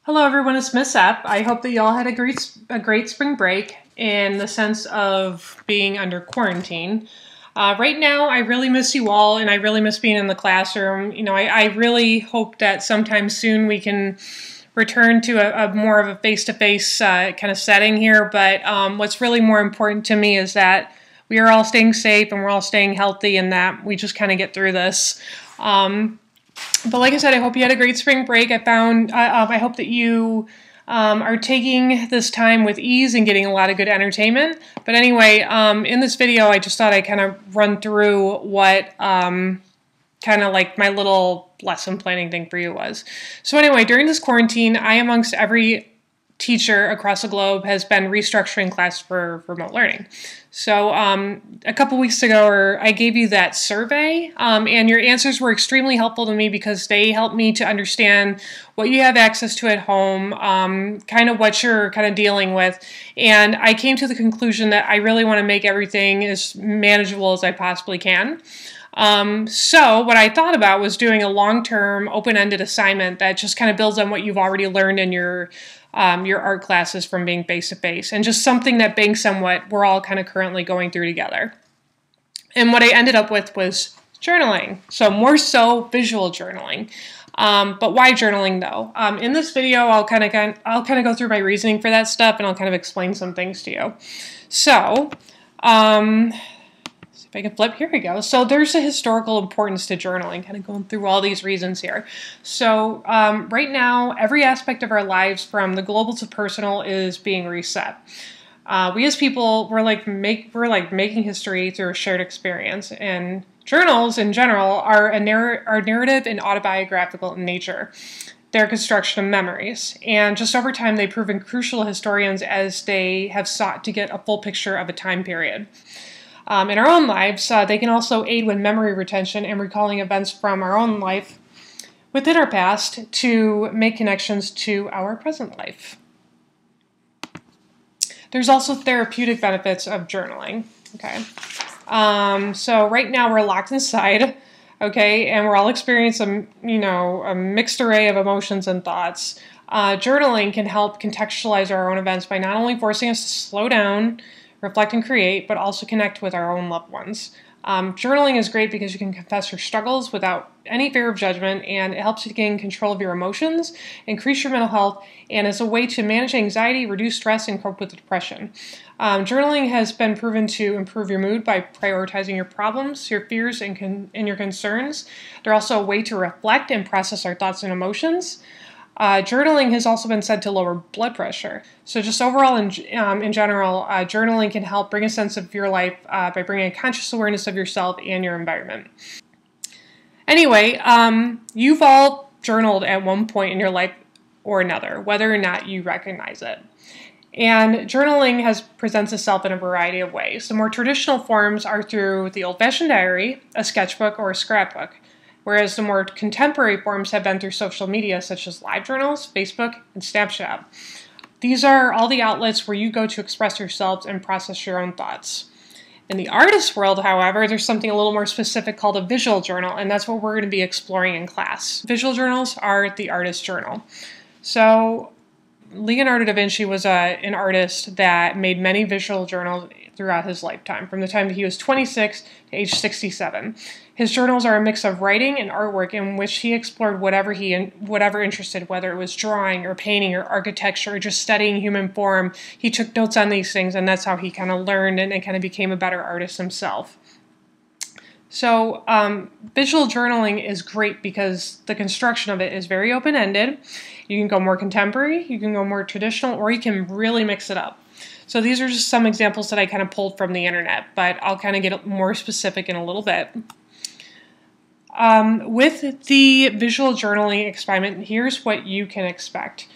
Hello everyone, it's Miss Epp. I hope that y'all had a great spring break in the sense of being under quarantine. Right now, I really miss you all, and I really miss being in the classroom. I really hope that sometime soon we can return to a more of a face-to-face kind of setting here. But what's really more important to me is that we are all staying safe and we're all staying healthy, and that we just kind of get through this. But like I said, I hope you had a great spring break. I hope that you are taking this time with ease and getting a lot of good entertainment. But anyway, in this video, I just thought I'd kind of run through what kind of like my little lesson planning thing for you was. So anyway, during this quarantine, I, amongst every teacher across the globe, has been restructuring class for remote learning. So a couple weeks ago, I gave you that survey, and your answers were extremely helpful to me because they helped me to understand what you have access to at home, kind of what you're kind of dealing with. And I came to the conclusion that I really want to make everything as manageable as I possibly can. So what I thought about was doing a long-term open-ended assignment that just kind of builds on what you've already learned in your art classes from being face-to-face, and just something that banks on what we're all kind of currently going through together. And what I ended up with was journaling, so more so visual journaling. But why journaling though? In this video, I'll kind of go through my reasoning for that stuff, and I'll kind of explain some things to you. So, if I can flip, here we go. So there's a historical importance to journaling, kind of going through all these reasons here. So right now, every aspect of our lives, from the global to personal, is being reset. We as people, we're like making history through a shared experience, and journals in general are narrative and autobiographical in nature. Their construction of memories, and just over time they've proven crucial to historians as they have sought to get a full picture of a time period. In our own lives, they can also aid with memory retention and recalling events from our own life within our past to make connections to our present life. There's also therapeutic benefits of journaling. Okay, so right now we're locked inside, okay, and we're all experiencing a mixed array of emotions and thoughts. Journaling can help contextualize our own events by not only forcing us to slow down, reflect and create, but also connect with our own loved ones. Journaling is great because you can confess your struggles without any fear of judgment, and it helps you to gain control of your emotions, increase your mental health, and is a way to manage anxiety, reduce stress, and cope with depression. Journaling has been proven to improve your mood by prioritizing your problems, your fears, and your concerns. They're also a way to reflect and process our thoughts and emotions. Journaling has also been said to lower blood pressure. So just overall, in general, journaling can help bring a sense of your life by bringing a conscious awareness of yourself and your environment. Anyway, you've all journaled at one point in your life or another, whether or not you recognize it. And journaling presents itself in a variety of ways. The more traditional forms are through the old-fashioned diary, a sketchbook, or a scrapbook, whereas the more contemporary forms have been through social media such as live journals, Facebook, and Snapchat. These are all the outlets where you go to express yourselves and process your own thoughts. In the artist world, however, there's something a little more specific called a visual journal, and that's what we're going to be exploring in class. Visual journals are the artist journal. So Leonardo da Vinci was an artist that made many visual journals throughout his lifetime, from the time that he was 26 to age 67. His journals are a mix of writing and artwork in which he explored whatever interested, whether it was drawing or painting or architecture or just studying human form. He took notes on these things, and that's how he kind of learned and kind of became a better artist himself. So visual journaling is great because the construction of it is very open-ended. You can go more contemporary, you can go more traditional, or you can really mix it up. So these are just some examples that I kind of pulled from the internet, but I'll kind of get more specific in a little bit. With the visual journaling experiment, here's what you can expect.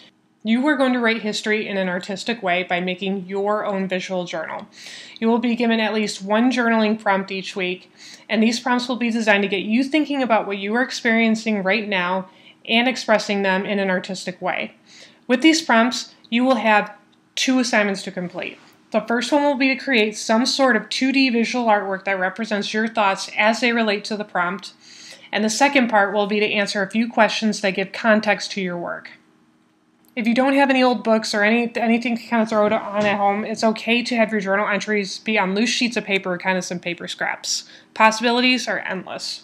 You are going to write history in an artistic way by making your own visual journal. You will be given at least one journaling prompt each week, and these prompts will be designed to get you thinking about what you are experiencing right now and expressing them in an artistic way. With these prompts, you will have 2 assignments to complete. The first one will be to create some sort of 2D visual artwork that represents your thoughts as they relate to the prompt, and the second part will be to answer a few questions that give context to your work. if you don't have any old books or anything to kind of throw it on at home, it's okay to have your journal entries be on loose sheets of paper, kind of some paper scraps. Possibilities are endless.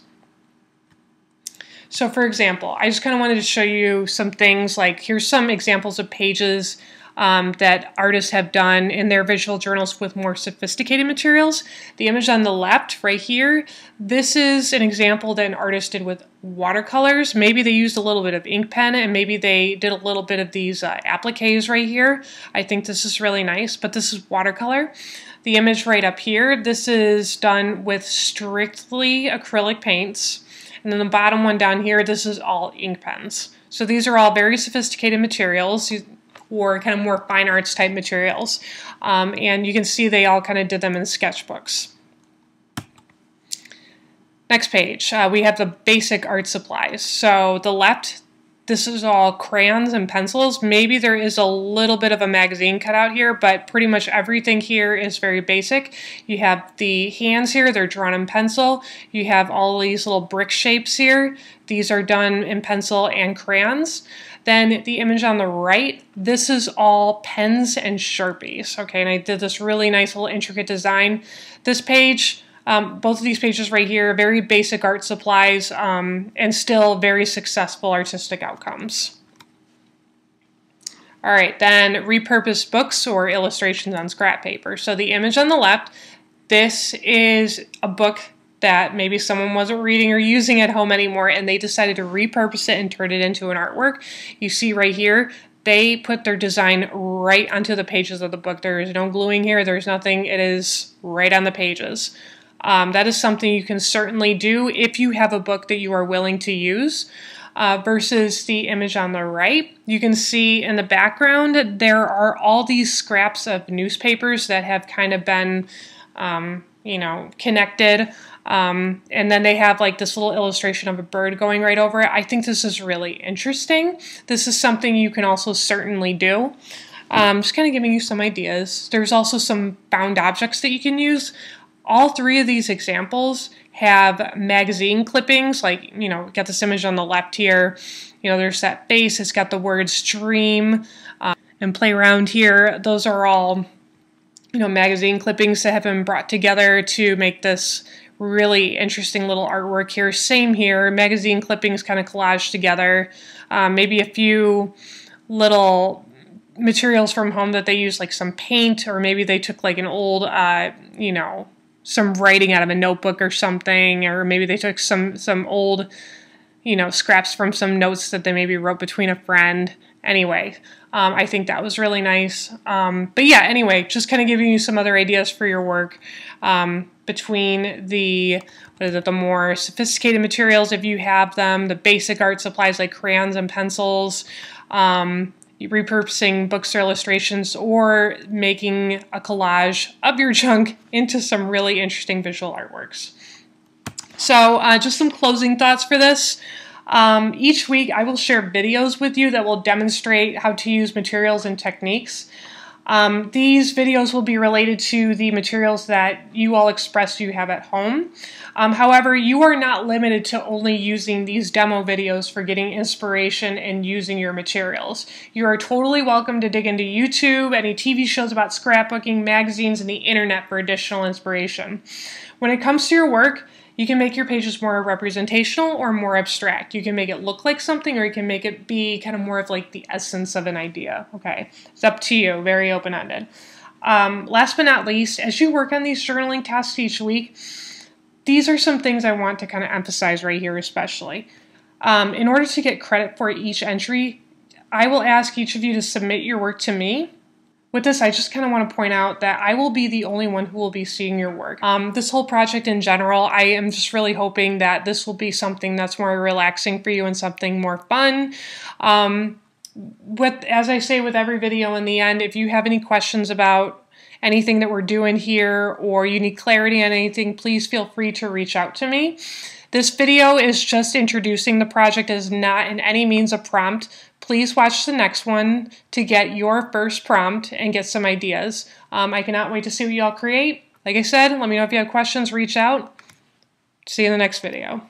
So for example, I just kind of wanted to show you some things, like here's some examples of pages that artists have done in their visual journals with more sophisticated materials. The image on the left right here, this is an example that an artist did with watercolors. Maybe they used a little bit of ink pen, and maybe they did a little bit of these appliques right here. I think this is really nice, but this is watercolor. The image right up here, this is done with strictly acrylic paints. And then the bottom one down here, this is all ink pens. So these are all very sophisticated materials, or kind of more fine arts type materials. And you can see they all kind of did them in sketchbooks. Next page, we have the basic art supplies. So the left, this is all crayons and pencils. Maybe there is a little bit of a magazine cutout here, but pretty much everything here is very basic. You have the hands here, they're drawn in pencil. You have all these little brick shapes here. These are done in pencil and crayons. Then the image on the right, this is all pens and Sharpies, okay? And I did this really nice little intricate design. This page, both of these pages right here, very basic art supplies, and still very successful artistic outcomes. All right, then repurposed books or illustrations on scrap paper. So the image on the left, this is a book that maybe someone wasn't reading or using at home anymore, and they decided to repurpose it and turn it into an artwork. You see right here, they put their design right onto the pages of the book. There is no gluing here, there's nothing, it is right on the pages. That is something you can certainly do if you have a book that you are willing to use. Versus the image on the right, you can see in the background there are all these scraps of newspapers that have kind of been, you know, connected. And then they have like this little illustration of a bird going right over it. I think this is really interesting. This is something you can also certainly do. Just kind of giving you some ideas. There's also some found objects that you can use. All three of these examples have magazine clippings, like, you know, got this image on the left here. You know, there's that face, it's got the words dream and play around here. Those are all, you know, magazine clippings that have been brought together to make this really interesting little artwork here. Same here, magazine clippings kind of collaged together. Maybe a few little materials from home that they use, like some paint, or maybe they took like an old, you know, some writing out of a notebook or something, or maybe they took some old, you know, scraps from some notes that they maybe wrote between a friend. Anyway, I think that was really nice. But yeah, anyway, just kind of giving you some other ideas for your work. Between the, the more sophisticated materials, if you have them, the basic art supplies like crayons and pencils, repurposing books or illustrations, or making a collage of your junk into some really interesting visual artworks. So just some closing thoughts for this. Each week I will share videos with you that will demonstrate how to use materials and techniques. These videos will be related to the materials that you all express you have at home. However, you are not limited to only using these demo videos for getting inspiration and using your materials. You are totally welcome to dig into YouTube, any TV shows about scrapbooking, magazines, and the internet for additional inspiration. When it comes to your work, you can make your pages more representational or more abstract. You can make it look like something, or you can make it be kind of more of like the essence of an idea, okay? It's up to you, very open-ended. Last but not least, as you work on these journaling tasks each week, these are some things I want to kind of emphasize right here especially. In order to get credit for each entry, I will ask each of you to submit your work to me. With this, I just kind of want to point out that I will be the only one who will be seeing your work. This whole project in general, I am just really hoping that this will be something that's more relaxing for you and something more fun. As I say with every video in the end, if you have any questions about anything that we're doing here, or you need clarity on anything, please feel free to reach out to me. This video is just introducing the project, is not in any means a prompt. Please watch the next one to get your first prompt and get some ideas. I cannot wait to see what y'all create. Like I said, let me know if you have questions, reach out. See you in the next video.